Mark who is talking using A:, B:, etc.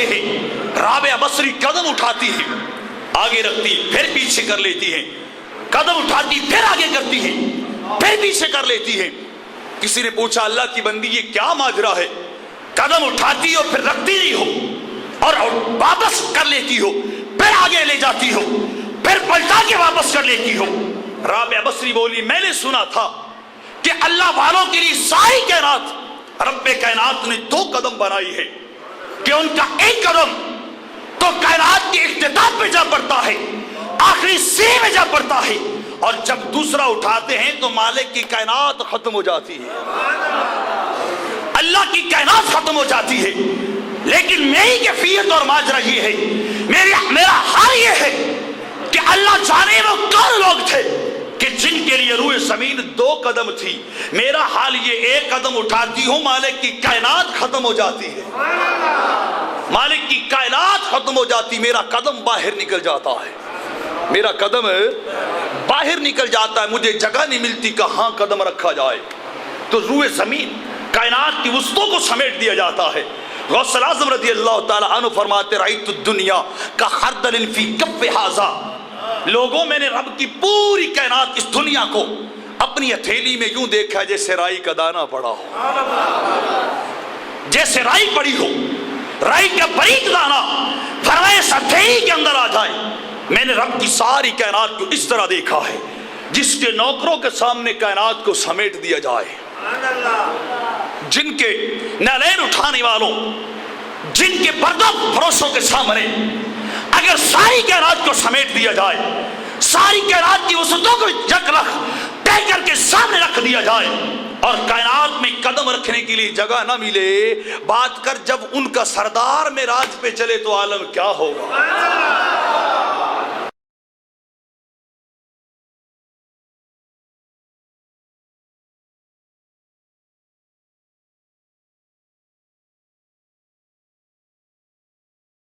A: رہے ہیں، رابعہ بصری قدم اٹھاتی ہے، آگے رکھتی پھر پیچھے کر لیتی ہے، قدم اٹھاتی پھر آگے کرتی ہے، پھر پیچھے کر لیتی ہے۔ کسی نے پوچھا اللہ کی بندی یہ کیا ماجرا ہے؟ قدم اٹھاتی ہو پھر رکھتی نہیں ہو اور واپس کر لیتی ہو، پھر آگے لے جاتی ہو، پھر پلٹا کے واپس کر لیتی ہو۔ رابعہ بصری بولی میں نے سنا تھا کہ اللہ والوں کے لیے ساری کائنات، رب کائنات نے 2 قدم بنائی ہے کہ ان کا ایک قدم تو کائنات کے اختتام پہ جا پڑتا ہے، آخری سینے میں جا پڑتا ہے، اور جب دوسرا اٹھاتے ہیں تو مالک کی کائنات ختم ہو جاتی ہے، اللہ کی کائنات ختم ہو جاتی ہے۔ لیکن میری کیفیت اور ماجرا یہ ہے، میرا حال یہ ہے کہ اللہ جانے وہ کون لوگ تھے کہ جن کے لیے روئے زمین 2 قدم تھی، میرا حال یہ 1 قدم اٹھاتی ہوں مالک کی کائنات ختم ہو جاتی ہے، مالک کی کائنات ختم ہو جاتی، میرا قدم باہر نکل جاتا ہے، میرا قدم باہر نکل جاتا ہے، مجھے جگہ نہیں ملتی کہاں قدم رکھا جائے، تو روئے زمین کائنات کی وسطوں کو سمیٹ دیا جاتا ہے۔ غوث اعظم رضی اللہ تعالی عنہ فرماتے رأیت الدنیا کخردل فی کف ھذا، لوگوں میں نے رب کی پوری کائنات اس دنیا کو اپنی ہتھیلی میں یوں دیکھا جیسے رائی کا دانہ پڑا ہو، جیسے رائی پڑی ہو، رائی کا باریک دانہ فرمائے اس ہتھیلی کے اندر آ جائے۔ میں نے رب کی ساری کائنات کو اس طرح دیکھا ہے جس کے نوکروں کے سامنے کائنات کو سمیٹ دیا جائے، جن کے نالین اٹھانے والوں، جن کے پردہ فروشوں کے سامنے اگر ساری کائنات کو سمیٹ دیا جائے، ساری کائنات کی وسعتوں کو یک رکھ طے کر کے سامنے رکھ دیا جائے اور کائنات میں قدم رکھنے کے لیے جگہ نہ ملے، بات کر جب ان کا سردار معراج پہ چلے تو عالم کیا ہوگا۔